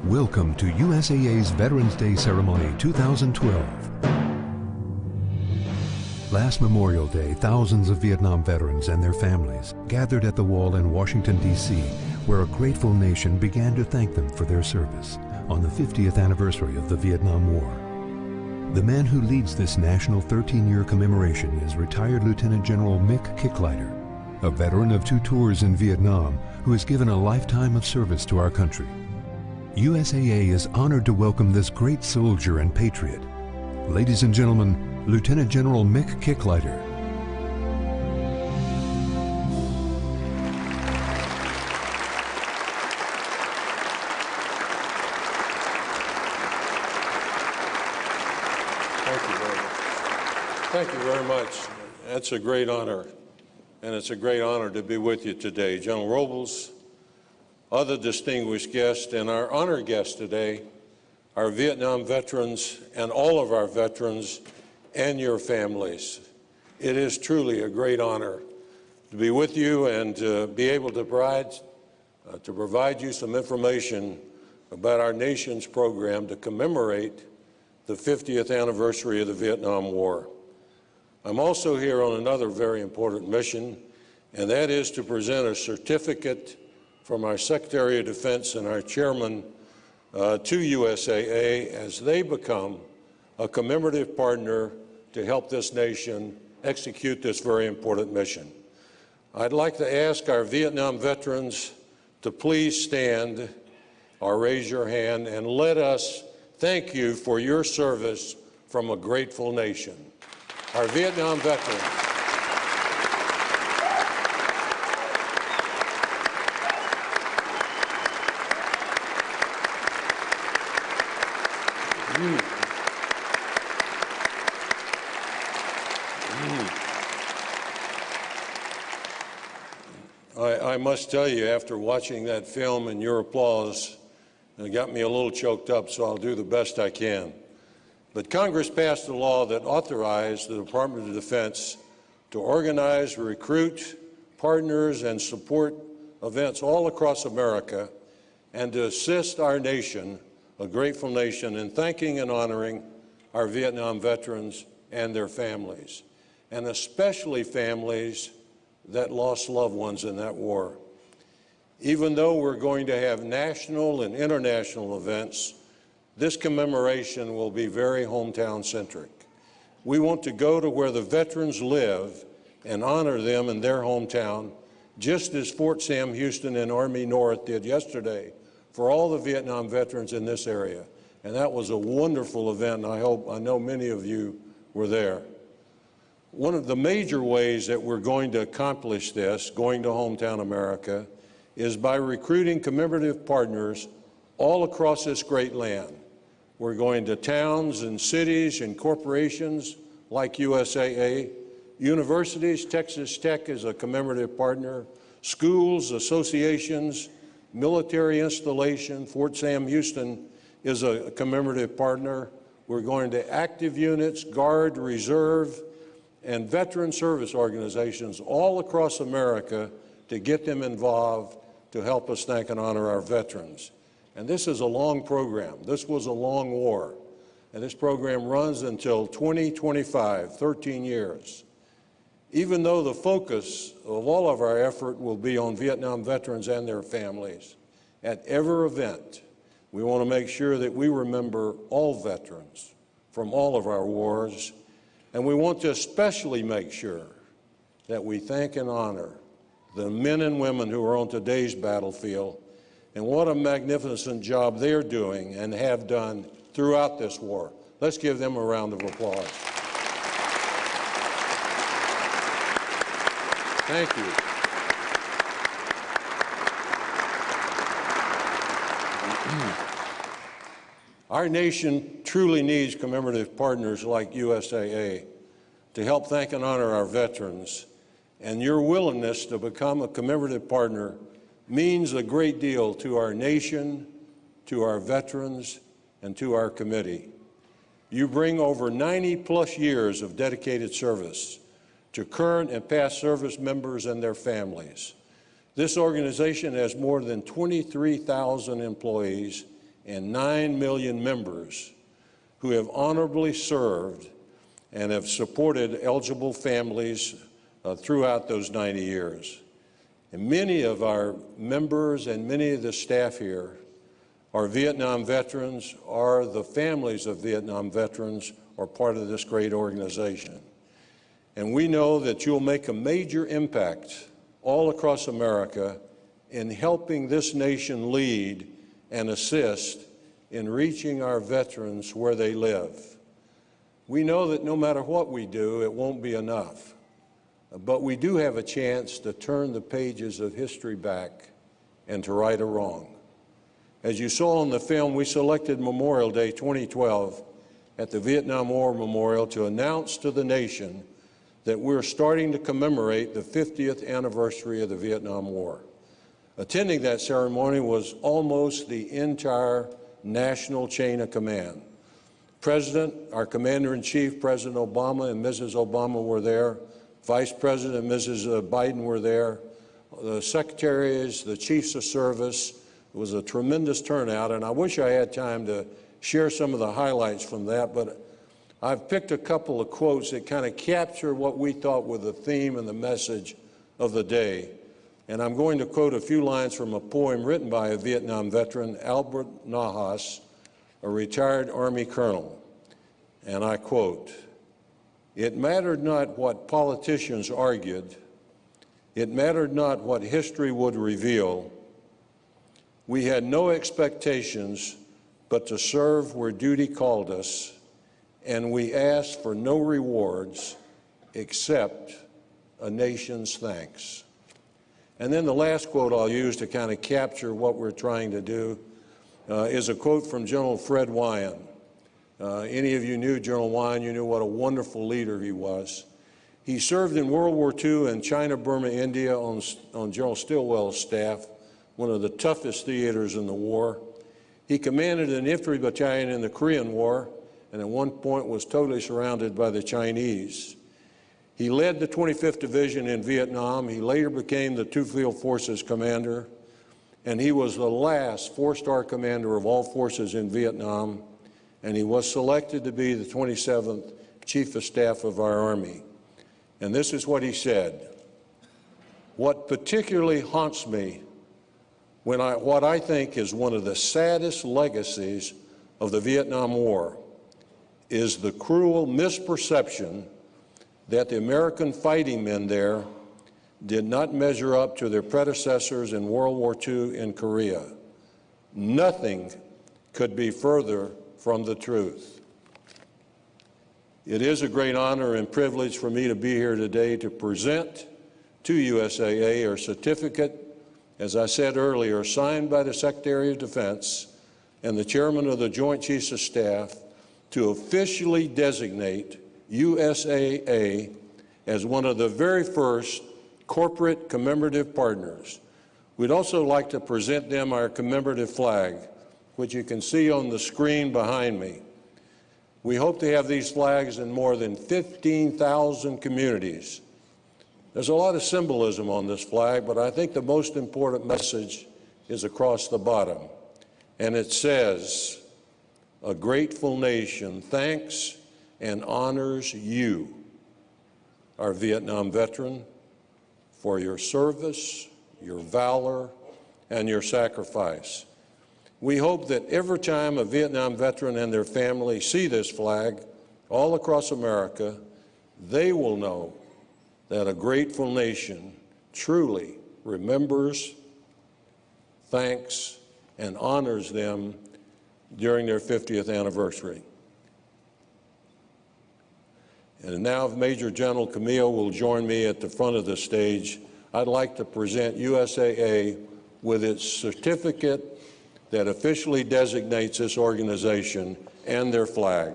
Welcome to USAA's Veterans Day Ceremony 2012. Last Memorial Day, thousands of Vietnam veterans and their families gathered at the wall in Washington, D.C., where a grateful nation began to thank them for their service on the 50th anniversary of the Vietnam War. The man who leads this national 13-year commemoration is retired Lieutenant General Mick Kicklighter, a veteran of 2 tours in Vietnam who has given a lifetime of service to our country. USAA is honored to welcome this great soldier and patriot. Ladies and gentlemen, Lieutenant General Mick Kicklighter. Thank you very much. Thank you very much. That's a great honor, and it's a great honor to be with you today. General Robles, other distinguished guests, and our honored guests today, our Vietnam veterans and all of our veterans and your families. It is truly a great honor to be with you and to be able to provide you some information about our nation's program to commemorate the 50th anniversary of the Vietnam War. I'm also here on another very important mission, and that is to present a certificate from our Secretary of Defense and our Chairman to USAA as they become a commemorative partner to help this nation execute this very important mission. I'd like to ask our Vietnam veterans to please stand or raise your hand and let us thank you for your service from a grateful nation. Our Vietnam veterans. I must tell you, after watching that film and your applause, it got me a little choked up, so I'll do the best I can. But Congress passed a law that authorized the Department of Defense to organize, recruit, partners, and support events all across America and to assist our nation, a grateful nation, in thanking and honoring our Vietnam veterans and their families, and especially families that lost loved ones in that war. Even though we're going to have national and international events, this commemoration will be very hometown-centric. We want to go to where the veterans live and honor them in their hometown, just as Fort Sam Houston and Army North did yesterday for all the Vietnam veterans in this area. And that was a wonderful event, and I know many of you were there. One of the major ways that we're going to accomplish this, going to hometown America, is by recruiting commemorative partners all across this great land. We're going to towns and cities and corporations like USAA, universities. Texas Tech is a commemorative partner, schools, associations, military installation. Fort Sam Houston is a commemorative partner. We're going to active units, Guard, Reserve, and veteran service organizations all across America to get them involved to help us thank and honor our veterans. And this is a long program. This was a long war. And this program runs until 2025, 13 years. Even though the focus of all of our effort will be on Vietnam veterans and their families, at every event, we want to make sure that we remember all veterans from all of our wars. And we want to especially make sure that we thank and honor the men and women who are on today's battlefield, and what a magnificent job they're doing and have done throughout this war. Let's give them a round of applause. Thank you. Our nation truly needs commemorative partners like USAA to help thank and honor our veterans, and your willingness to become a commemorative partner means a great deal to our nation, to our veterans, and to our committee. You bring over 90+ years of dedicated service to current and past service members and their families. This organization has more than 23,000 employees and 9 million members who have honorably served and have supported eligible families throughout those 90 years. And many of our members and many of the staff here are Vietnam veterans, are the families of Vietnam veterans, or part of this great organization. And we know that you'll make a major impact all across America in helping this nation lead and assist in reaching our veterans where they live. We know that no matter what we do, it won't be enough. But we do have a chance to turn the pages of history back and to right a wrong. As you saw in the film, we selected Memorial Day 2012 at the Vietnam War Memorial to announce to the nation that we're starting to commemorate the 50th anniversary of the Vietnam War. Attending that ceremony was almost the entire national chain of command. President, our Commander-in-Chief, President Obama and Mrs. Obama were there. Vice President and Mrs. Biden were there. The secretaries, the chiefs of service. It was a tremendous turnout, and I wish I had time to share some of the highlights from that, but I've picked a couple of quotes that kind of capture what we thought were the theme and the message of the day. And I'm going to quote a few lines from a poem written by a Vietnam veteran, Albert Nahas, a retired Army colonel. And I quote, "It mattered not what politicians argued. It mattered not what history would reveal. We had no expectations but to serve where duty called us, and we asked for no rewards except a nation's thanks." And then the last quote I'll use to kind of capture what we're trying to do is a quote from General Fred Wyan. Any of you knew General Wyan, you knew what a wonderful leader he was. He served in World War II in China, Burma, India on General Stilwell's staff, one of the toughest theaters in the war. He commanded an infantry battalion in the Korean War, and at one point was totally surrounded by the Chinese. He led the 25th Division in Vietnam. He later became the Two Field Forces commander, and he was the last four-star commander of all forces in Vietnam, and he was selected to be the 27th Chief of Staff of our Army. And this is what he said: "What particularly haunts me what I think is one of the saddest legacies of the Vietnam War is the cruel misperception that the American fighting men there did not measure up to their predecessors in World War II in Korea. Nothing could be further from the truth." It is a great honor and privilege for me to be here today to present to USAA a certificate, as I said earlier, signed by the Secretary of Defense and the Chairman of the Joint Chiefs of Staff to officially designate USAA as one of the very first corporate commemorative partners. We'd also like to present them our commemorative flag, which you can see on the screen behind me. We hope to have these flags in more than 15,000 communities. There's a lot of symbolism on this flag, but I think the most important message is across the bottom. And it says, "A grateful nation thanks and honors you, our Vietnam veteran, for your service, your valor, and your sacrifice." We hope that every time a Vietnam veteran and their family see this flag all across America, they will know that a grateful nation truly remembers, thanks, and honors them during their 50th anniversary. And now, if Major General Camille will join me at the front of the stage, I'd like to present USAA with its certificate that officially designates this organization and their flag.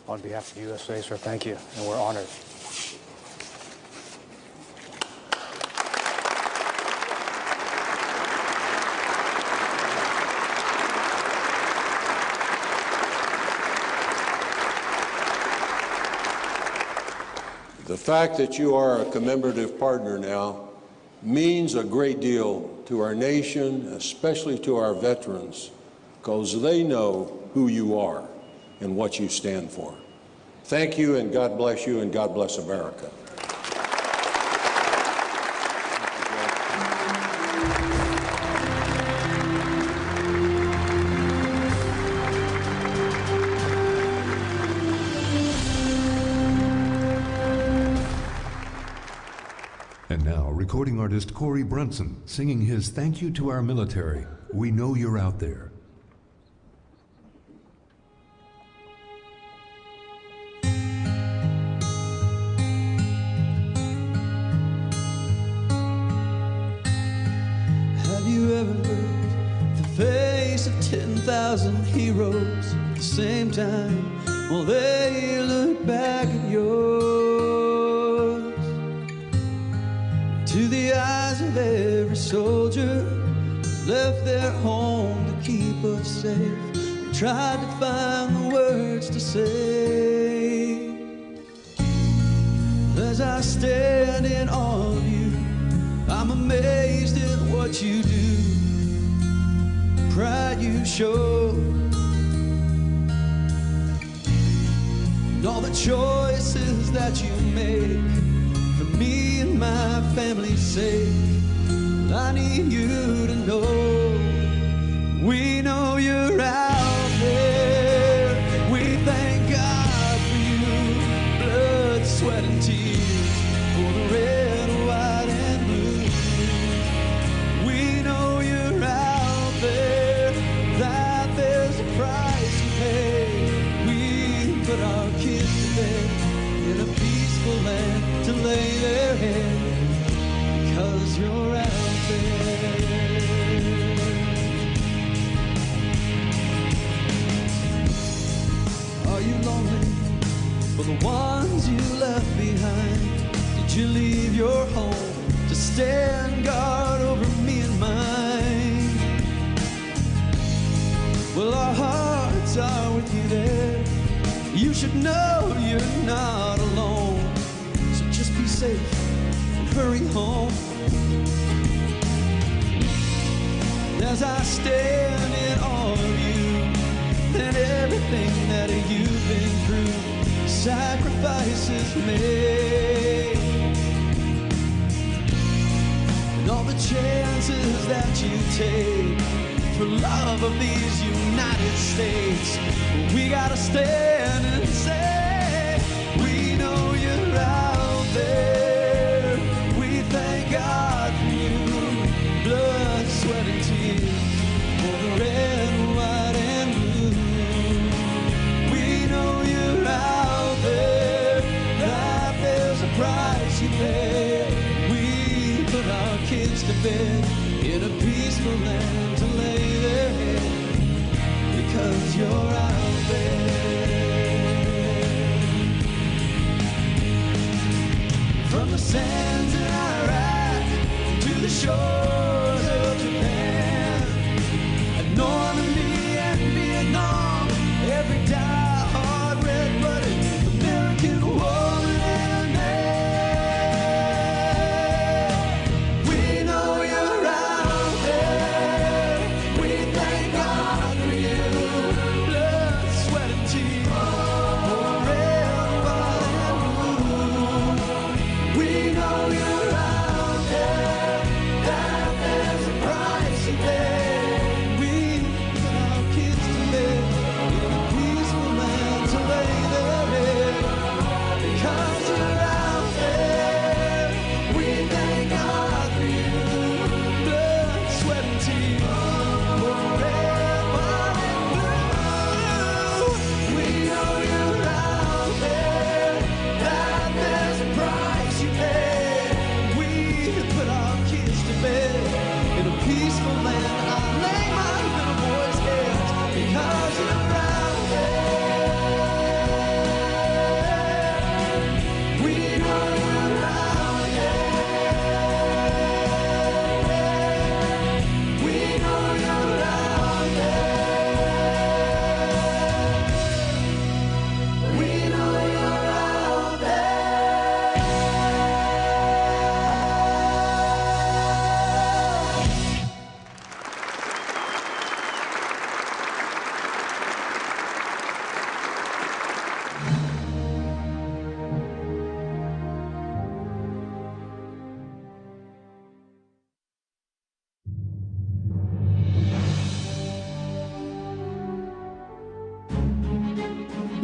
On behalf of the USA, sir, thank you, and we're honored. The fact that you are a commemorative partner now means a great deal to our nation, especially to our veterans, because they know who you are and what you stand for. Thank you, and God bless you, and God bless America. And now, recording artist Corey Brunson singing his Thank You to Our Military. We know you're out there. Have you ever looked the face of 10,000 heroes at the same time while they look back at yours? To the eyes of every soldier who left their home to keep us safe, we tried to find the words to say. As I stand in awe of you, I'm amazed at what you do, the pride you show, and all the choices that you make for me and my family's sake. I need you to know, we know you're out there. We thank God for you, blood, sweat, and tears, for the red, white, and blue. We know you're out there, that there's a price to pay. We put our kids to bed in a peaceful land to lay their head, because you're out there. Are you lonely for the ones you left behind? Did you leave your home to stand guard over me and mine? Well, our hearts are with you there. You should know you're not alone. So just be safe and hurry home. As I stand in awe of you and everything that you've been through, sacrifices made, and all the chances that you take for love of these United States. We gotta stand and say, we know you're out there. We thank God for you, blood, sweat, and tears, for the red, white, and blue. We know you're out there, that there's a price you pay. We put our kids to bed in a peaceful land to lay their head, because you're out there.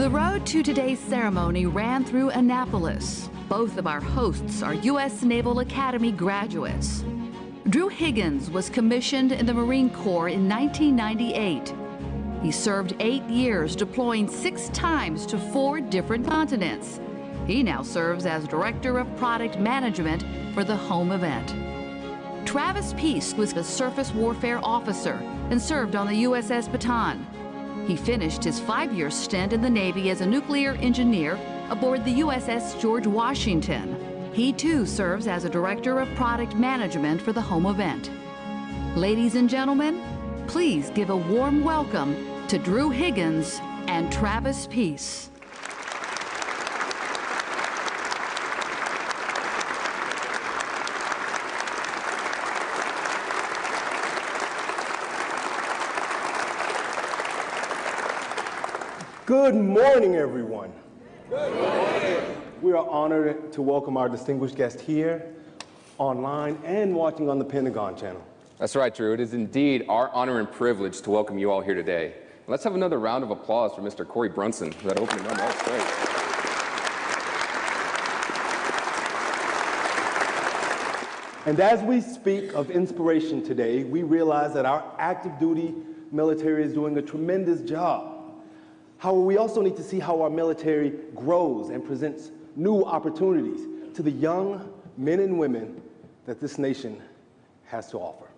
The road to today's ceremony ran through Annapolis. Both of our hosts are U.S. Naval Academy graduates. Drew Higgins was commissioned in the Marine Corps in 1998. He served 8 years, deploying 6 times to 4 different continents. He now serves as Director of Product Management for the home event. Travis Peace was a surface warfare officer and served on the USS Bataan. He finished his 5-year stint in the Navy as a nuclear engineer aboard the USS George Washington. He too serves as a Director of Product Management for the home event. Ladies and gentlemen, please give a warm welcome to Drew Higgins and Travis Peace. Good morning, everyone. Good morning. We are honored to welcome our distinguished guest here, online, and watching on the Pentagon channel. That's right, Drew. It is indeed our honor and privilege to welcome you all here today. Let's have another round of applause for Mr. Corey Brunson for that opening run. That's great. And as we speak of inspiration today, we realize that our active duty military is doing a tremendous job. However, we also need to see how our military grows and presents new opportunities to the young men and women that this nation has to offer.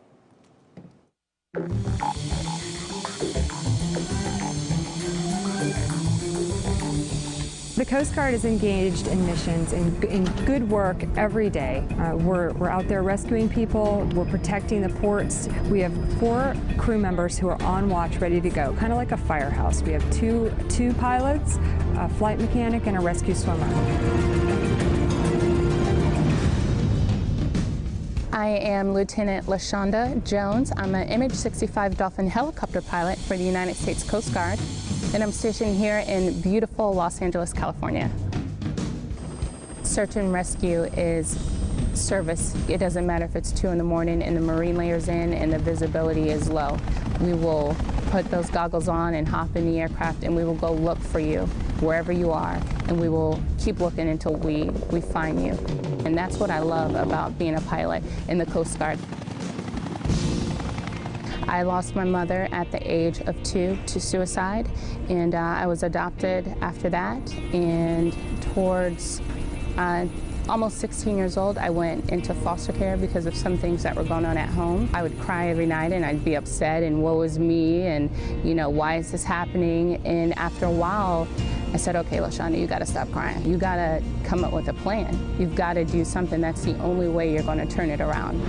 The Coast Guard is engaged in missions in good work every day. We're out there rescuing people, we're protecting the ports. We have 4 crew members who are on watch, ready to go, kind of like a firehouse. We have two pilots, a flight mechanic, and a rescue swimmer. I am Lieutenant LaShonda Jones. I'm an MH-65 Dolphin helicopter pilot for the United States Coast Guard, and I'm stationed here in beautiful Los Angeles, California. Search and rescue is service. It doesn't matter if it's 2 in the morning and the Marine layer's in and the visibility is low. We will put those goggles on and hop in the aircraft, and we will go look for you wherever you are, and we will keep looking until we find you. And that's what I love about being a pilot in the Coast Guard. I lost my mother at the age of 2 to suicide, and I was adopted after that. And towards almost 16 years old, I went into foster care because of some things that were going on at home. I would cry every night, and I'd be upset, and woe is me, and you know, why is this happening? And after a while, I said, okay, LaShonda, you gotta stop crying. You gotta come up with a plan. You've gotta do something. That's the only way you're gonna turn it around.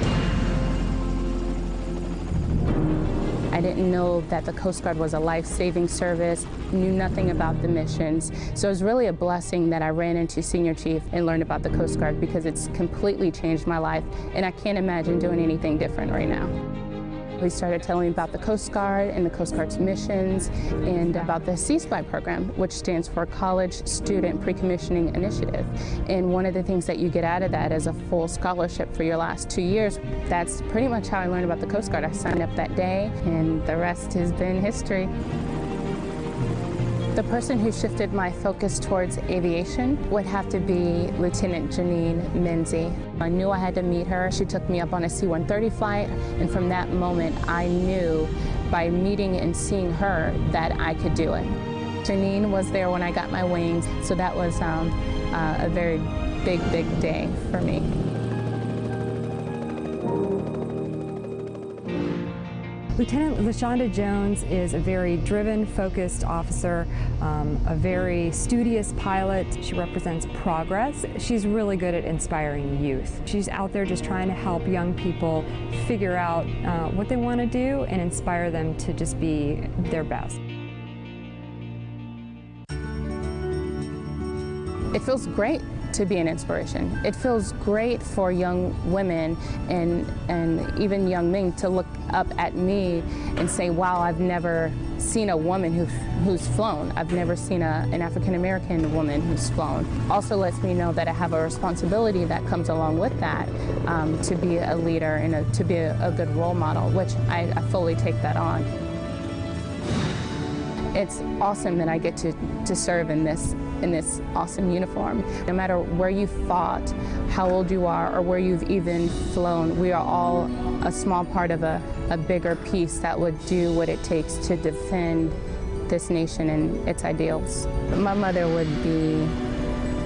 I didn't know that the Coast Guard was a life-saving service, knew nothing about the missions. So it was really a blessing that I ran into Senior Chief and learned about the Coast Guard, because it's completely changed my life, and I can't imagine doing anything different right now. He started telling me about the Coast Guard and the Coast Guard's missions, and about the C-SPI program, which stands for College Student Pre-Commissioning Initiative. And one of the things that you get out of that is a full scholarship for your last 2 years. That's pretty much how I learned about the Coast Guard. I signed up that day, and the rest has been history. The person who shifted my focus towards aviation would have to be Lieutenant Janine Menzie. I knew I had to meet her. She took me up on a C-130 flight, and from that moment I knew by meeting and seeing her that I could do it. Janine was there when I got my wings, so that was a very big day for me. Lieutenant LaShonda Jones is a very driven, focused officer, a very studious pilot. She represents progress. She's really good at inspiring youth. She's out there just trying to help young people figure out what they want to do and inspire them to just be their best. It feels great to be an inspiration. It feels great for young women and even young men to look up at me and say, wow, I've never seen a woman who's flown. I've never seen an African-American woman who's flown. Also lets me know that I have a responsibility that comes along with that, to be a leader and to be a good role model, which I fully take that on. it's awesome that I get to serve in this awesome uniform. No matter where you fought, how old you are, or where you've even flown, we are all a small part of a bigger piece that would do what it takes to defend this nation and its ideals. My mother would be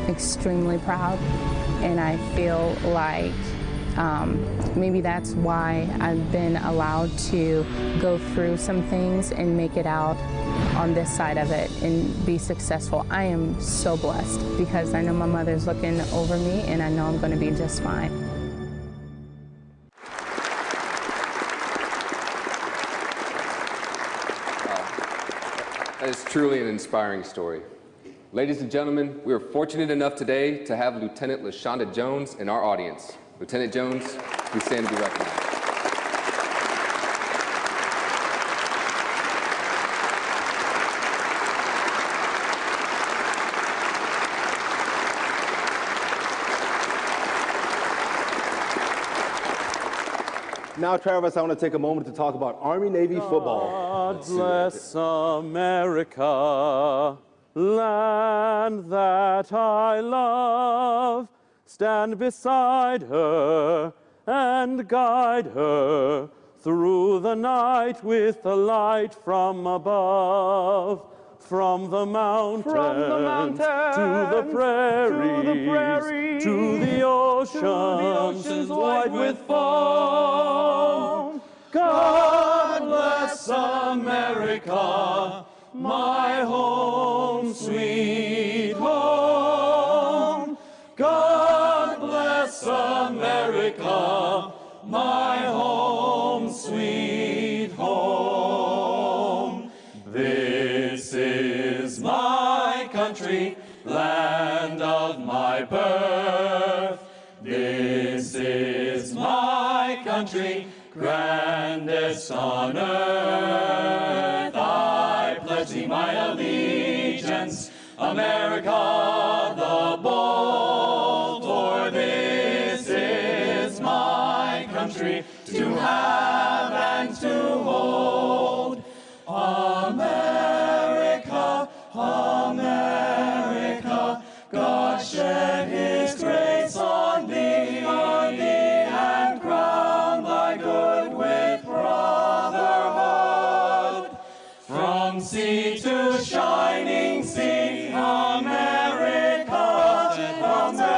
extremely proud, and I feel like maybe that's why I've been allowed to go through some things and make it out on this side of it and be successful. I am so blessed because I know my mother's looking over me, and I know I'm going to be just fine. That is truly an inspiring story. Ladies and gentlemen, we are fortunate enough today to have Lieutenant LaShonda Jones in our audience. Lieutenant Jones, please stand to be recognized. Now, Travis, I want to take a moment to talk about Army-Navy football. God bless America, land that I love. Stand beside her and guide her through the night with the light from above. From the mountains, to the prairies, to the oceans white with foam. God bless America, my home, sweet home. God bless America, my home, sweet home. This is my country, land of my birth. This is my country, grandest on earth. I pledge thee my allegiance, America the bold, for this is my country, to have and to hold. America, America, God shed his grace on thee, and crown thy good with brotherhood. From sea to shining sea, America, America.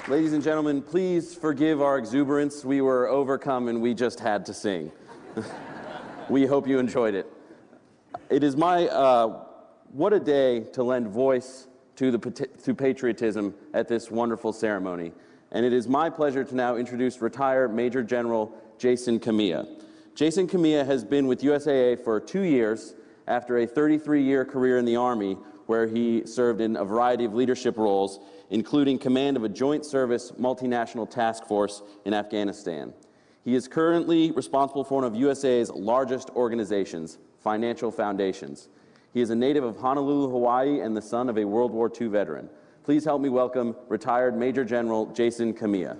Ladies and gentlemen, please forgive our exuberance. We were overcome and we just had to sing. We hope you enjoyed it. It is what a day to lend voice to patriotism at this wonderful ceremony. And it is my pleasure to now introduce retired Major General Jason Camilla. Jason Camilla has been with USAA for 2 years after a 33-year career in the Army, where he served in a variety of leadership roles, including command of a joint service multinational task force in Afghanistan. He is currently responsible for one of USA's largest organizations, Financial Foundations. He is a native of Honolulu, Hawaii, and the son of a World War II veteran. Please help me welcome retired Major General Jason Camilla.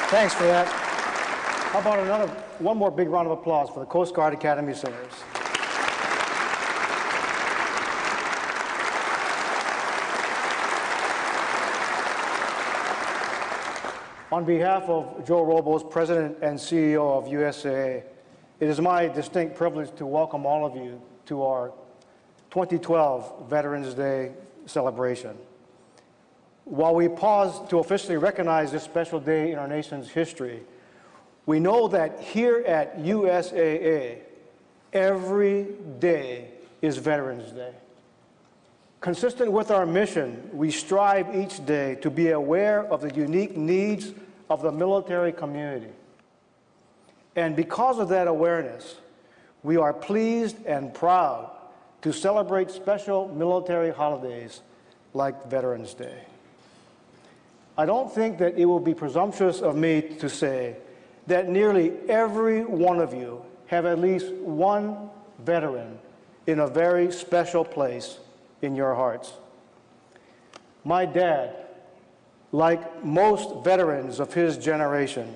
Thanks for that. How about one more big round of applause for the Coast Guard Academy Singers. On behalf of Joe Robles, President and CEO of USAA, it is my distinct privilege to welcome all of you to our 2012 Veterans Day celebration. While we pause to officially recognize this special day in our nation's history, we know that here at USAA, every day is Veterans Day. Consistent with our mission, we strive each day to be aware of the unique needs of the military community. And because of that awareness, we are pleased and proud to celebrate special military holidays like Veterans Day. I don't think that it will be presumptuous of me to say that nearly every one of you have at least one veteran in a very special place in your hearts. My dad, like most veterans of his generation,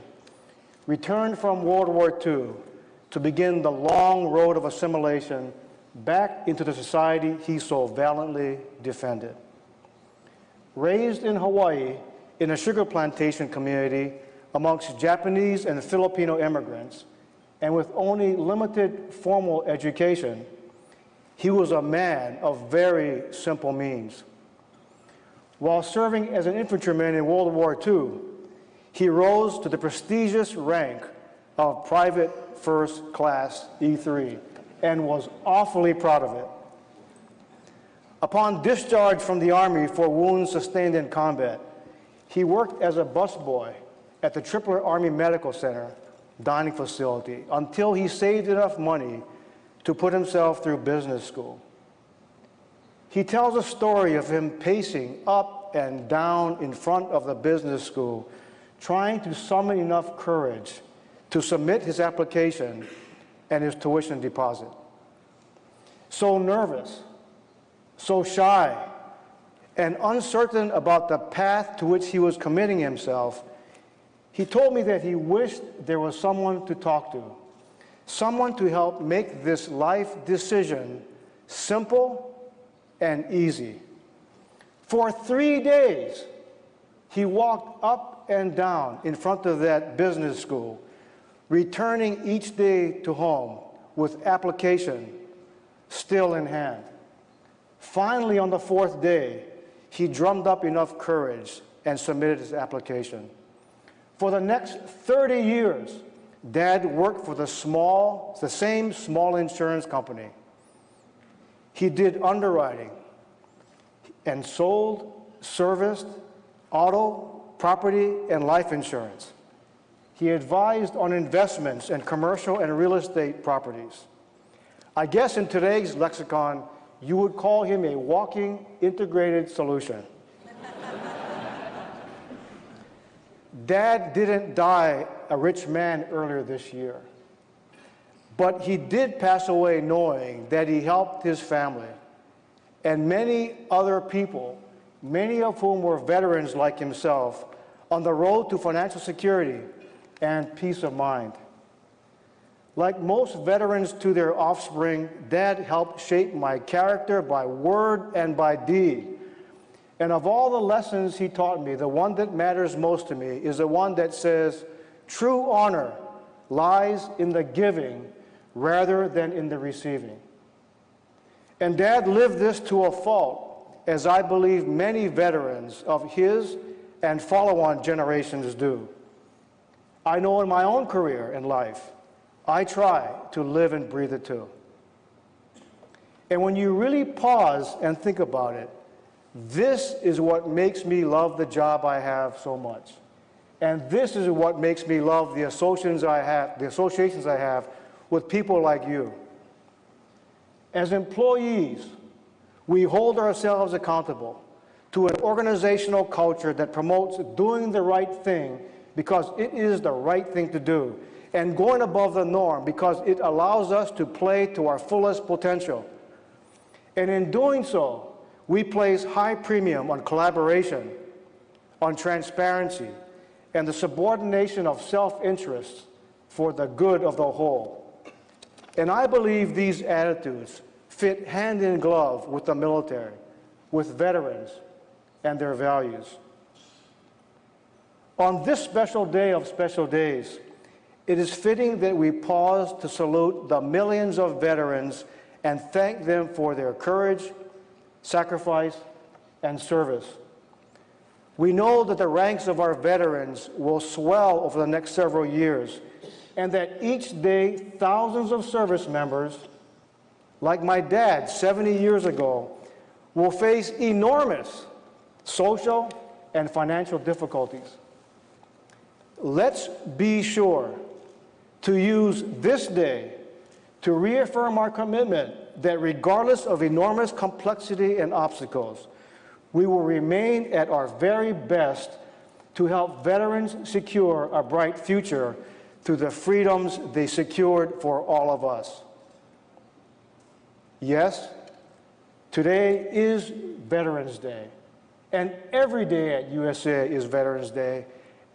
returned from World War II to begin the long road of assimilation back into the society he so valiantly defended. Raised in Hawaii in a sugar plantation community amongst Japanese and Filipino immigrants, and with only limited formal education, he was a man of very simple means. While serving as an infantryman in World War II, he rose to the prestigious rank of Private First Class E3 and was awfully proud of it. Upon discharge from the Army for wounds sustained in combat, he worked as a busboy at the Tripler Army Medical Center dining facility until he saved enough money to put himself through business school. He tells a story of him pacing up and down in front of the business school, trying to summon enough courage to submit his application and his tuition deposit. So nervous, so shy, and uncertain about the path to which he was committing himself, he told me that he wished there was someone to talk to, someone to help make this life decision simple and easy. For 3 days, he walked up and down in front of that business school, returning each day to home with application still in hand. Finally, on the 4th day, he drummed up enough courage and submitted his application. For the next 30 years, Dad worked for the same small insurance company. He did underwriting and sold, serviced auto, property, and life insurance. He advised on investments and commercial and real estate properties. I guess in today's lexicon, you would call him a walking integrated solution. Dad didn't die a rich man earlier this year, but he did pass away knowing that he helped his family and many other people, many of whom were veterans like himself, on the road to financial security and peace of mind. Like most veterans to their offspring, Dad helped shape my character by word and by deed. And of all the lessons he taught me, the one that matters most to me is the one that says, true honor lies in the giving rather than in the receiving. And Dad lived this to a fault, as I believe many veterans of his and follow-on generations do. I know in my own career and life, I try to live and breathe it too. And when you really pause and think about it, this is what makes me love the job I have so much. And this is what makes me love the associations I have with people like you. As employees, we hold ourselves accountable to an organizational culture that promotes doing the right thing because it is the right thing to do, and going above the norm because it allows us to play to our fullest potential. And in doing so, we place high premium on collaboration, on transparency, and the subordination of self-interest for the good of the whole. And I believe these attitudes fit hand in glove with the military, with veterans, and their values. On this special day of special days, it is fitting that we pause to salute the millions of veterans and thank them for their courage, sacrifice, and service. We know that the ranks of our veterans will swell over the next several years, and that each day thousands of service members, like my dad 70 years ago, will face enormous social and financial difficulties. Let's be sure to use this day to reaffirm our commitment that regardless of enormous complexity and obstacles, We will remain at our very best to help veterans secure a bright future through the freedoms they secured for all of us. Yes, today is Veterans Day, and every day at USA is Veterans Day,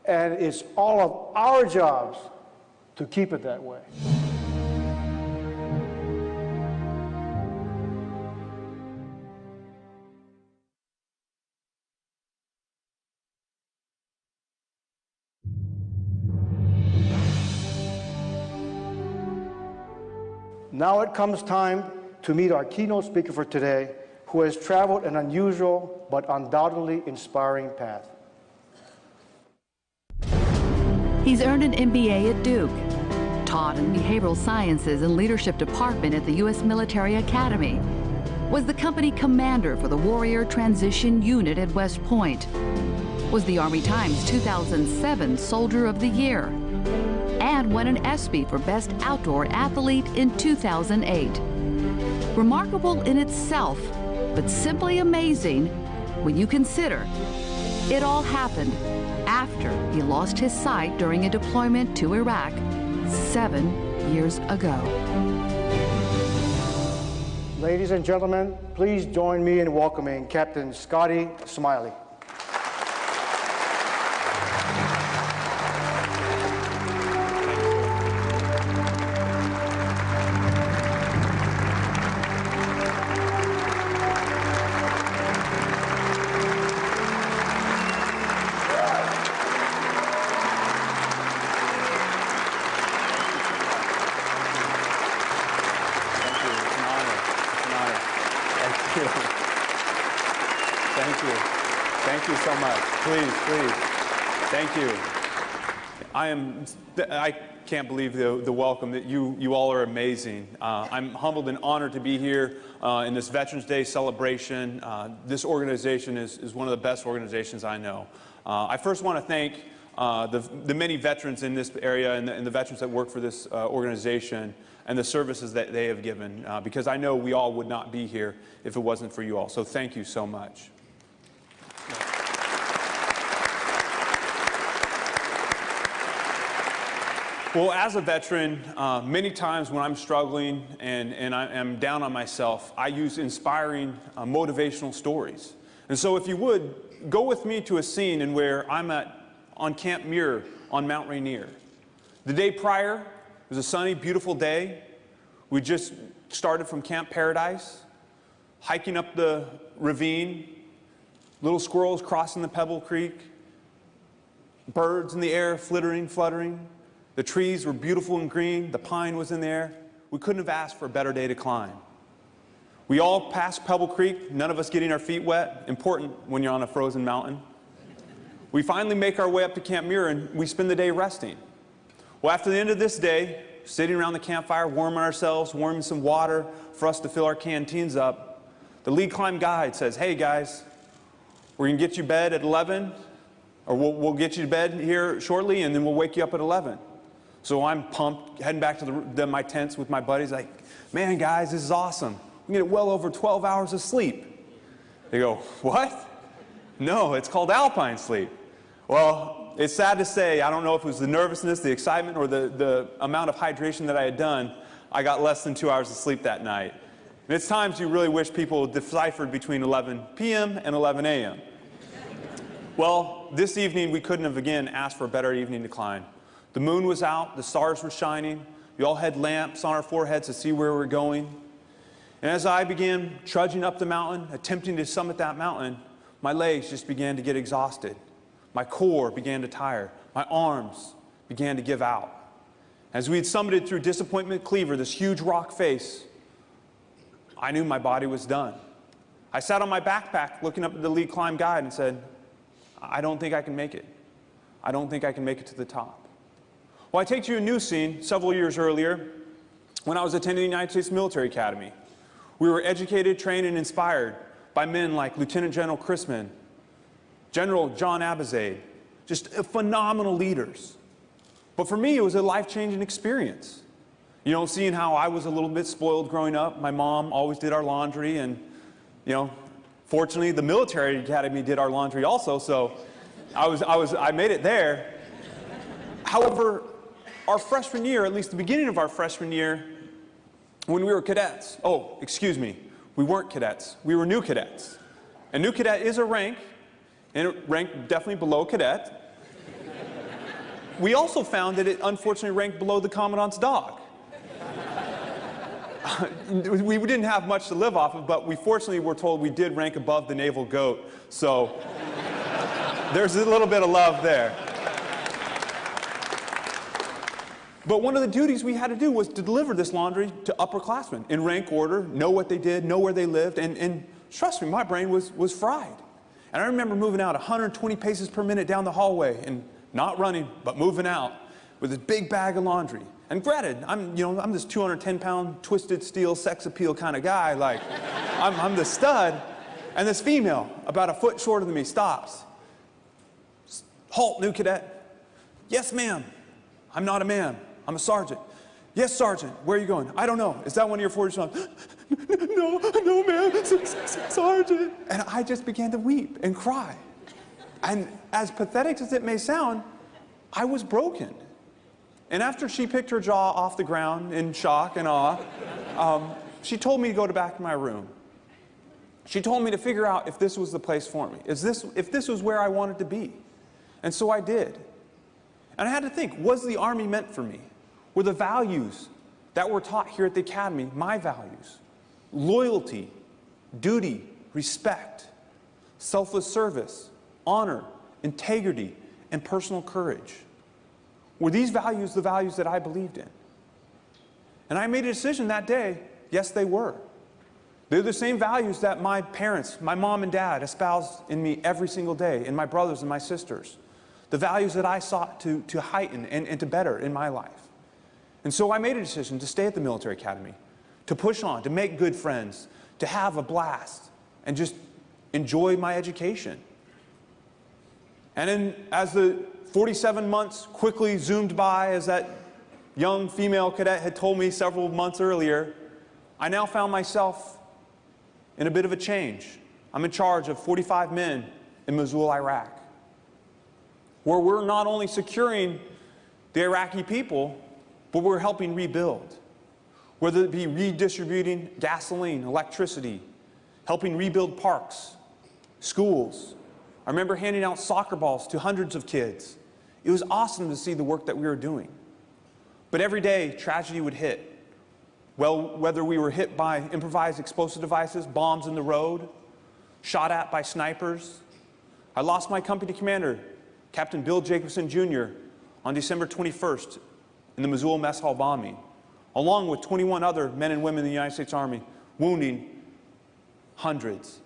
and it's all of our jobs to keep it that way. Now it comes time to meet our keynote speaker for today, who has traveled an unusual but undoubtedly inspiring path. He's earned an MBA at Duke, taught in the Behavioral Sciences and Leadership Department at the U.S. Military Academy, was the company commander for the Warrior Transition Unit at West Point, was the Army Times 2007 Soldier of the Year, and won an ESPY for Best Outdoor Athlete in 2008. Remarkable in itself, but simply amazing when you consider it all happened after he lost his sight during a deployment to Iraq 7 years ago. Ladies and gentlemen, please join me in welcoming Captain Scotty Smiley. Thank you so much. Please. Thank you. I can't believe the welcome. That you all are amazing. I'm humbled and honored to be here in this Veterans Day celebration. This organization is one of the best organizations I know. I first want to thank the many veterans in this area and the veterans that work for this organization and the services that they have given, because I know we all would not be here if it wasn't for you all. So thank you so much. Well, as a veteran, many times when I'm struggling and I'm down on myself, I use inspiring, motivational stories. And so if you would, go with me to a scene in where I'm on Camp Muir on Mount Rainier. The day prior, it was a sunny, beautiful day. We just started from Camp Paradise, hiking up the ravine, little squirrels crossing the Pebble Creek, birds in the air fluttering. The trees were beautiful and green. The pine was in the air. We couldn't have asked for a better day to climb. We all passed Pebble Creek, none of us getting our feet wet. Important when you're on a frozen mountain. We finally make our way up to Camp Muir, and we spend the day resting. Well, after the end of this day, sitting around the campfire, warming ourselves, warming some water for us to fill our canteens up, the lead climb guide says, "Hey guys, we're going to get you to bed at 11, or we'll get you to bed here shortly, and then we'll wake you up at 11. So I'm pumped, heading back to my tents with my buddies, like, "Man, guys, this is awesome. We get well over 12 hours of sleep." They go, "What?" "No, it's called alpine sleep." Well, it's sad to say, I don't know if it was the nervousness, the excitement, or the amount of hydration that I had done, I got less than 2 hours of sleep that night. And it's times you really wish people deciphered between 11 p.m. and 11 a.m. Well, this evening we couldn't have again asked for a better evening to climb. The moon was out, the stars were shining, we all had lamps on our foreheads to see where we were going. And as I began trudging up the mountain, attempting to summit that mountain, my legs just began to get exhausted. My core began to tire. My arms began to give out. As we had summited through Disappointment Cleaver, this huge rock face, I knew my body was done. I sat on my backpack looking up at the lead climb guide and said, "I don't think I can make it. I don't think I can make it to the top." Well, I take you to a new scene several years earlier when I was attending the United States Military Academy. We were educated, trained, and inspired by men like Lieutenant General Chrisman, General John Abizade, just phenomenal leaders. But for me, it was a life-changing experience. You know, seeing how I was a little bit spoiled growing up. My mom always did our laundry, and, you know, Fortunately, the military academy did our laundry also, so I made it there. However, our freshman year, at least the beginning of our freshman year, when we were cadets, oh, excuse me, we weren't cadets, we were new cadets. And new cadet is a rank, and it ranked definitely below cadet. We also found that it unfortunately ranked below the commandant's dog. We didn't have much to live off of, but we fortunately were told we did rank above the naval goat, so there's a little bit of love there. But one of the duties we had to do was to deliver this laundry to upperclassmen in rank order, know what they did, know where they lived, and trust me, my brain was fried. And I remember moving out 120 paces per minute down the hallway, and not running, but moving out with this big bag of laundry. And granted, I'm this 210-pound twisted steel sex appeal kind of guy, like, I'm the stud, and this female, about a foot shorter than me, stops. Halt, new cadet. Yes, ma'am. I'm not a ma'am. I'm a sergeant. Yes, sergeant. Where are you going? I don't know. Is that one of your 40 songs? No, ma'am. Sergeant. And I just began to weep and cry. And as pathetic as it may sound, I was broken. And after she picked her jaw off the ground in shock and awe, she told me to go back to my room. She told me to figure out if this was the place for me, if this was where I wanted to be. And so I did. And I had to think, was the Army meant for me? Were the values that were taught here at the Academy my values? Loyalty, duty, respect, selfless service, honor, integrity, and personal courage. Were these values the values that I believed in? And I made a decision that day, yes, they were. They're the same values that my parents, my mom and dad, espoused in me every single day, and my brothers and my sisters. The values that I sought to heighten and to better in my life. And so I made a decision to stay at the military academy, to push on, to make good friends, to have a blast, and just enjoy my education. And then as the 47 months quickly zoomed by, as that young female cadet had told me several months earlier, I now found myself in a bit of a change. I'm in charge of 45 men in Mosul, Iraq, where we're not only securing the Iraqi people, but we're helping rebuild. Whether it be redistributing gasoline, electricity, helping rebuild parks, schools. I remember handing out soccer balls to hundreds of kids. It was awesome to see the work that we were doing. But every day, tragedy would hit. Well, whether we were hit by improvised explosive devices, bombs in the road, shot at by snipers. I lost my company commander, Captain Bill Jacobson, Jr., on December 21st in the Mosul mess hall bombing, along with 21 other men and women in the United States Army, wounding hundreds.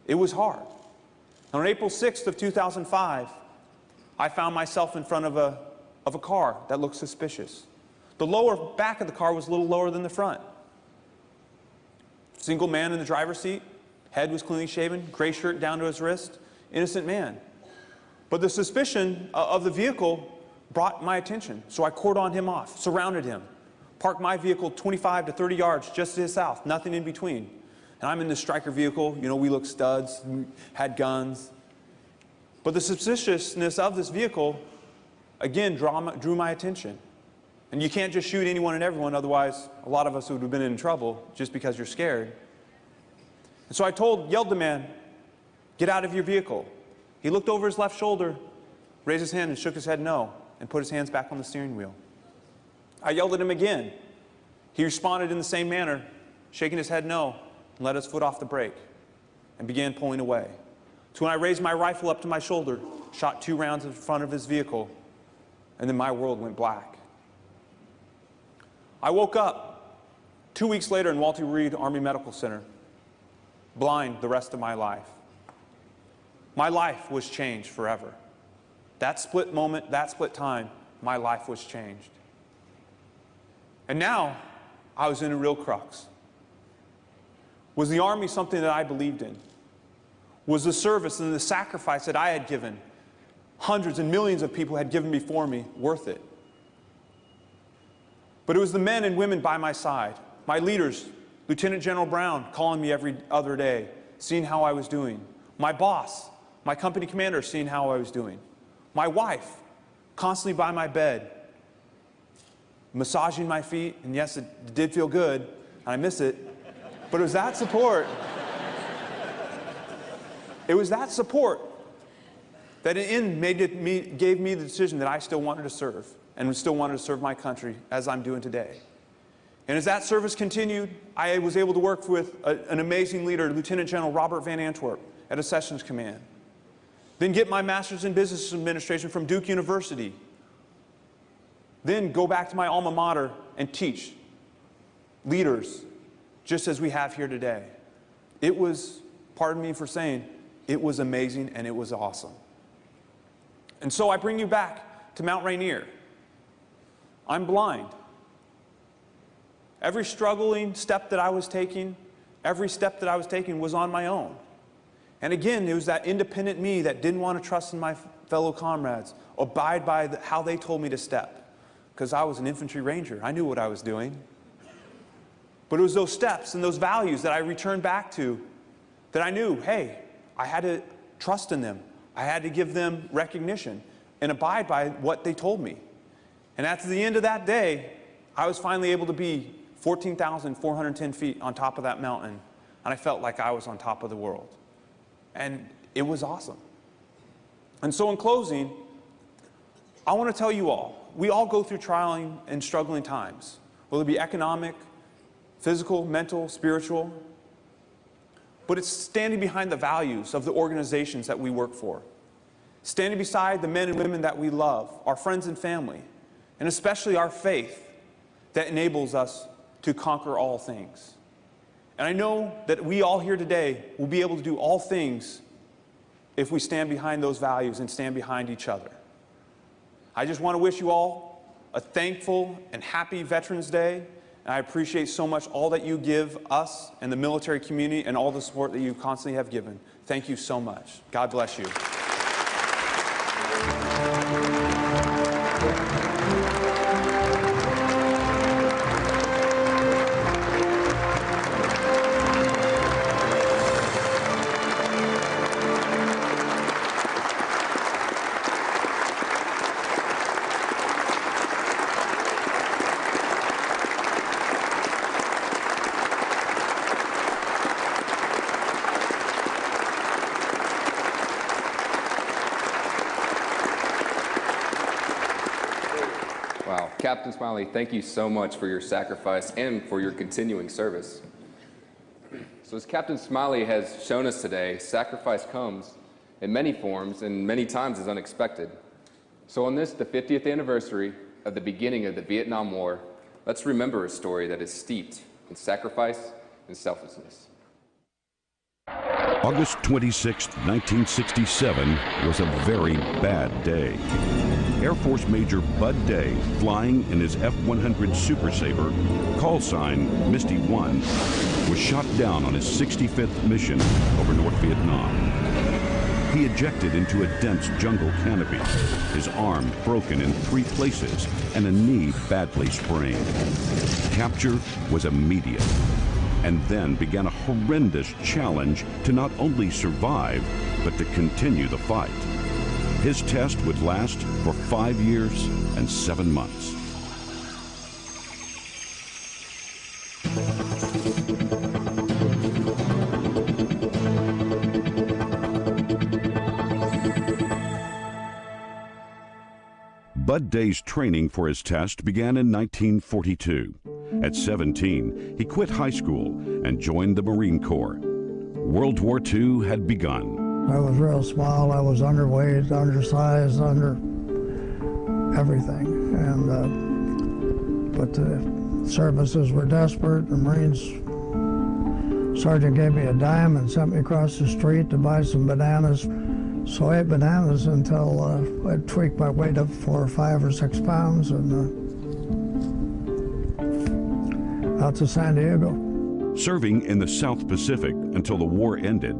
It was hard. And on April 6th of 2005, I found myself in front of a car that looked suspicious. The lower back of the car was a little lower than the front. Single man in the driver's seat, head was cleanly shaven, gray shirt down to his wrist, innocent man. But the suspicion of the vehicle brought my attention, so I cordoned him off, surrounded him, parked my vehicle 25 to 30 yards just to his south, nothing in between. And I'm in this Stryker vehicle, you know, we looked studs, had guns. But the suspiciousness of this vehicle, again, drew my attention. And you can't just shoot anyone and everyone, otherwise a lot of us would have been in trouble just because you're scared. And so I yelled the man, get out of your vehicle. He looked over his left shoulder, raised his hand and shook his head no, and put his hands back on the steering wheel. I yelled at him again. He responded in the same manner, shaking his head no, and let his foot off the brake, and began pulling away. So when I raised my rifle up to my shoulder, shot 2 rounds in front of his vehicle, and then my world went black. I woke up 2 weeks later in Walter Reed Army Medical Center, blind the rest of my life. My life was changed forever. That split moment, that split time, my life was changed. And now, I was in a real crux. Was the Army something that I believed in? Was the service and the sacrifice that I had given, hundreds and millions of people had given before me, worth it? But it was the men and women by my side, my leaders, Lieutenant General Brown calling me every other day, seeing how I was doing. My boss, my company commander, seeing how I was doing. My wife, constantly by my bed, massaging my feet, and yes, it did feel good, and I miss it, but it was that support. It was that support that in the end gave me the decision that I still wanted to serve and still wanted to serve my country as I'm doing today. And as that service continued, I was able to work with an amazing leader, Lieutenant General Robert Van Antwerp at Accessions Command. Then get my master's in business administration from Duke University. Then go back to my alma mater and teach leaders just as we have here today. It was, pardon me for saying, it was amazing and it was awesome. And so I bring you back to Mount Rainier. I'm blind. Every struggling step that I was taking, every step that I was taking was on my own. And again, it was that independent me that didn't want to trust in my fellow comrades, abide by how they told me to step. Because I was an infantry ranger. I knew what I was doing. But it was those steps and those values that I returned back to that I knew, hey, I had to trust in them. I had to give them recognition and abide by what they told me. And at the end of that day, I was finally able to be 14,410 feet on top of that mountain, and I felt like I was on top of the world. And it was awesome. And so in closing, I want to tell you all, we all go through trying and struggling times, whether it be economic, physical, mental, spiritual, but it's standing behind the values of the organizations that we work for, standing beside the men and women that we love, our friends and family, and especially our faith that enables us to conquer all things. And I know that we all here today will be able to do all things if we stand behind those values and stand behind each other. I just want to wish you all a thankful and happy Veterans Day. And I appreciate so much all that you give us and the military community and all the support that you constantly have given. Thank you so much. God bless you. Wow. Captain Smiley, thank you so much for your sacrifice and for your continuing service. So as Captain Smiley has shown us today, sacrifice comes in many forms and many times is unexpected. So on this, the 50th anniversary of the beginning of the Vietnam War, let's remember a story that is steeped in sacrifice and selflessness. August 26, 1967 was a very bad day. Air Force Major Bud Day, flying in his F-100 Super Sabre, call sign Misty 1, was shot down on his 65th mission over North Vietnam. He ejected into a dense jungle canopy, his arm broken in 3 places and a knee badly sprained. Capture was immediate, and then began a horrendous challenge to not only survive, but to continue the fight. His test would last for 5 years and 7 months. Bud Day's training for his test began in 1942. At 17, he quit high school and joined the Marine Corps. World War II had begun. I was real small. I was underweight, undersized, under everything. But the services were desperate. The Marines sergeant gave me a dime and sent me across the street to buy some bananas. So I ate bananas until I tweaked my weight up 4 or 5 or 6 pounds, and out to San Diego. Serving in the South Pacific until the war ended,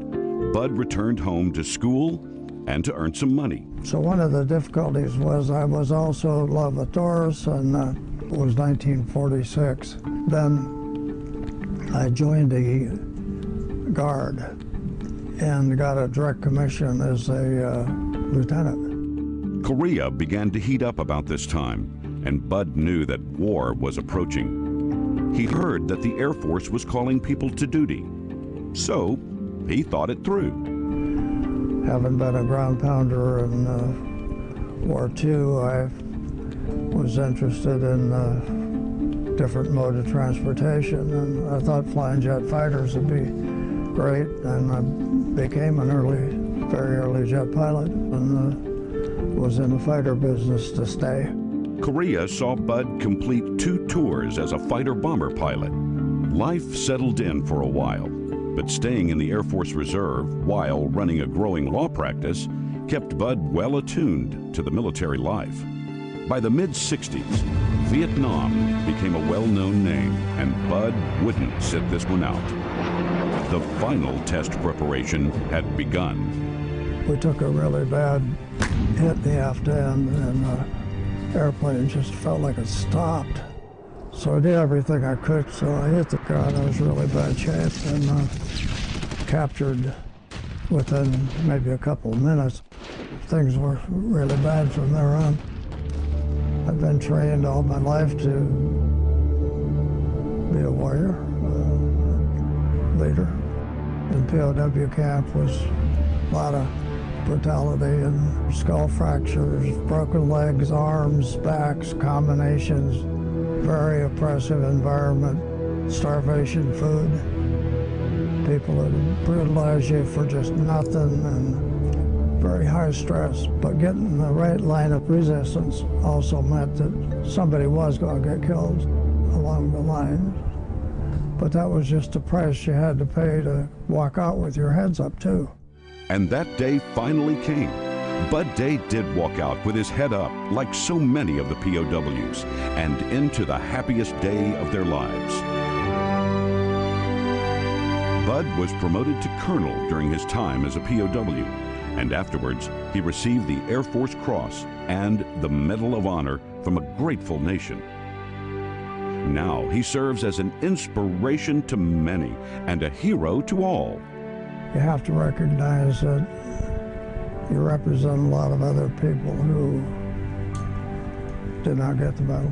Bud returned home to school and to earn some money. So one of the difficulties was I was also love with Doris, and it was 1946. Then I joined the Guard, and got a direct commission as a lieutenant. Korea began to heat up about this time, and Bud knew that war was approaching. He heard that the Air Force was calling people to duty, so he thought it through. Having been a ground pounder in War II, I was interested in different mode of transportation, and I thought flying jet fighters would be great, and I became an very early jet pilot, and was in the fighter business to stay. Korea saw Bud complete 2 tours as a fighter-bomber pilot. Life settled in for a while, but staying in the Air Force Reserve while running a growing law practice kept Bud well attuned to the military life. By the mid-60s, Vietnam became a well-known name, and Bud wouldn't sit this one out. The final test preparation had begun. We took a really bad hit in the aft end, and the airplane just felt like it stopped. So I did everything I could, so I hit the ground. I was in really bad shape, and captured within maybe a couple of minutes. Things were really bad from there on. I've been trained all my life to be a warrior, leader. In POW camp was a lot of brutality and skull fractures, broken legs, arms, backs, combinations, very oppressive environment, starvation food, people that brutalize you for just nothing, and very high stress. But getting the right line of resistance also meant that somebody was going to get killed along the line. But that was just the price you had to pay to walk out with your heads up, too. And that day finally came. Bud Day did walk out with his head up, like so many of the POWs, and into the happiest day of their lives. Bud was promoted to colonel during his time as a POW, and afterwards he received the Air Force Cross and the Medal of Honor from a grateful nation. Now he serves as an inspiration to many and a hero to all. You have to recognize that you represent a lot of other people who did not get the medal.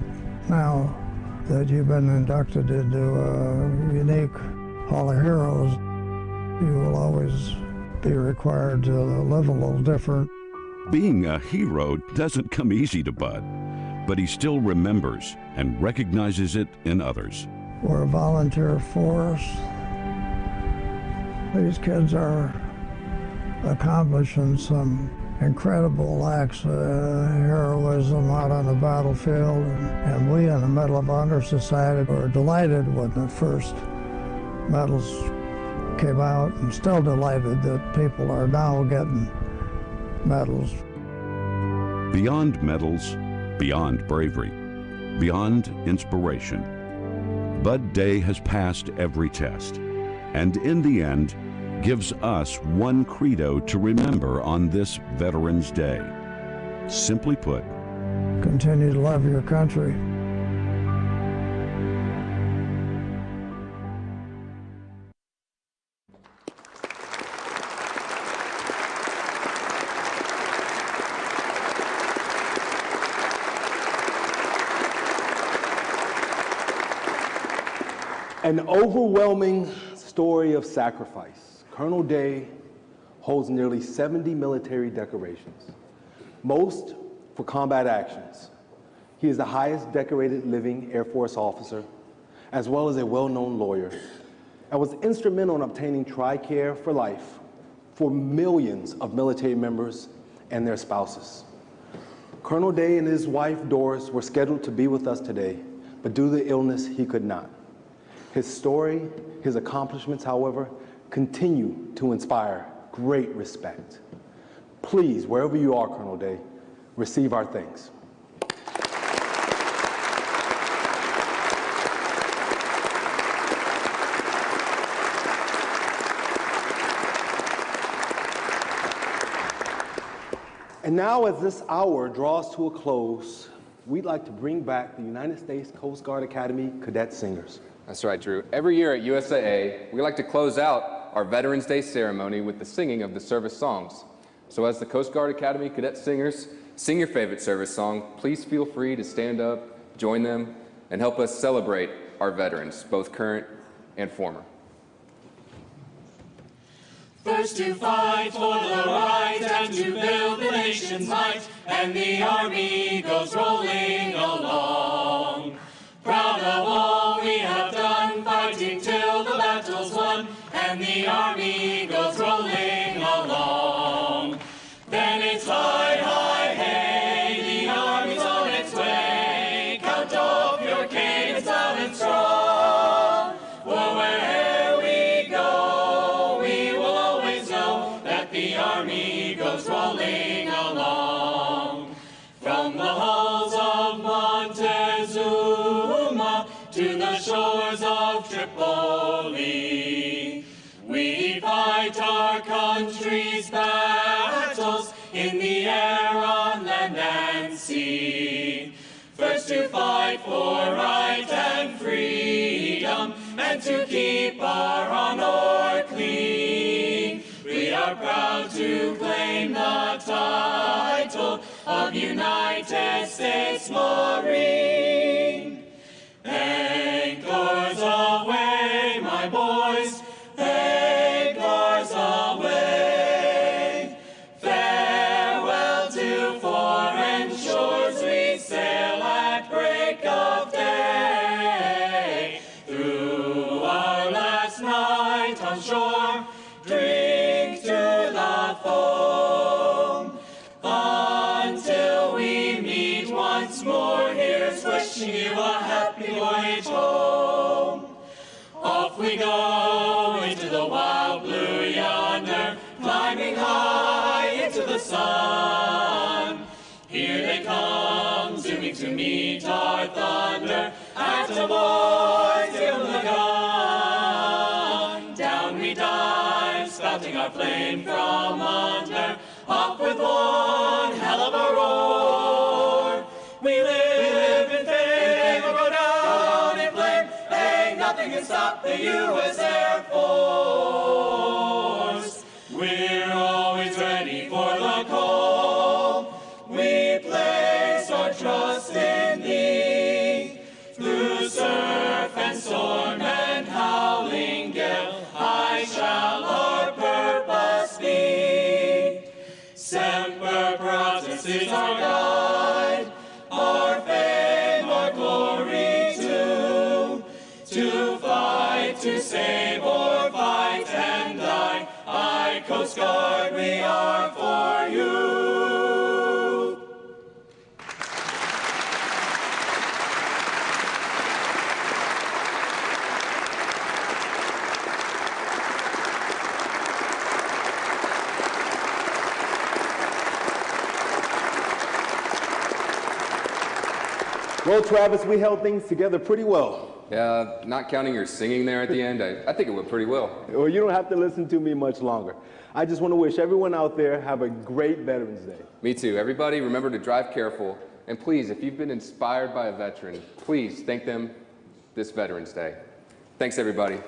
Now that you've been inducted into a unique Hall of Heroes, you will always be required to live a little different. Being a hero doesn't come easy to Bud, but he still remembers and recognizes it in others. We're a volunteer force. These kids are accomplishing some incredible acts of heroism out on the battlefield, and we in the Medal of Honor Society were delighted when the first medals came out, and still delighted that people are now getting medals. Beyond medals, beyond bravery, beyond inspiration, Bud Day has passed every test, and in the end, gives us one credo to remember on this Veterans Day. Simply put, continue to love your country. An overwhelming story of sacrifice. Colonel Day holds nearly 70 military decorations, most for combat actions. He is the highest decorated living Air Force officer, as well as a well-known lawyer, and was instrumental in obtaining TRICARE for life for millions of military members and their spouses. Colonel Day and his wife, Doris, were scheduled to be with us today, but due to illness, he could not. His story, his accomplishments, however, continue to inspire great respect. Please, wherever you are, Colonel Day, receive our thanks. And now, as this hour draws to a close, we'd like to bring back the United States Coast Guard Academy Cadet Singers. That's right, Drew. Every year at USAA, we like to close out our Veterans Day ceremony with the singing of the service songs. So as the Coast Guard Academy Cadet Singers sing your favorite service song, please feel free to stand up, join them, and help us celebrate our veterans, both current and former. First to fight for the right and to build the nation's might, and the Army goes rolling along. Proud of all we have done, fighting till the battle's won, and the Army goes rolling along. Then it's hi, hi, hey, the Army's on its way. Count off your cane, it's loud and strong. For wherever we go, we will always know that the Army goes rolling along. From the halls of Montezuma to the shores of Tripoli, we fight our country's battles in the air, on land and sea. First to fight for right and freedom, and to keep our honor clean. We are proud to claim the title of United States Marine. Anchors away, my boys, anchors away. Farewell to foreign shores, we sail at break of day. Through our last night on shore, drink to the foam. Until we meet once more, here's wishing you a happy voyage home. Off we go into the wild blue yonder, climbing high into the sun. Here they come, zooming to meet our thunder. At a voice, give them the gun. Down we dive, spouting our flame from under. Up with one hell of a roar. We live in fame, we'll go down in flame. Ain't nothing can stop the U.S. Air Force. We're always ready for the call. We place our trust in Thee. Through surf and storm and howling gale, high shall our purpose be. Semper Paratus is our guide, our fame, our glory too. To fight, to save, or fight and die, aye, Coast Guard, we are for you. Well, Travis, we held things together pretty well. Yeah, not counting your singing there at the end, I think it went pretty well. Well, you don't have to listen to me much longer. I just want to wish everyone out there have a great Veterans Day. Me too. Everybody, remember to drive careful. And please, if you've been inspired by a veteran, please thank them this Veterans Day. Thanks, everybody.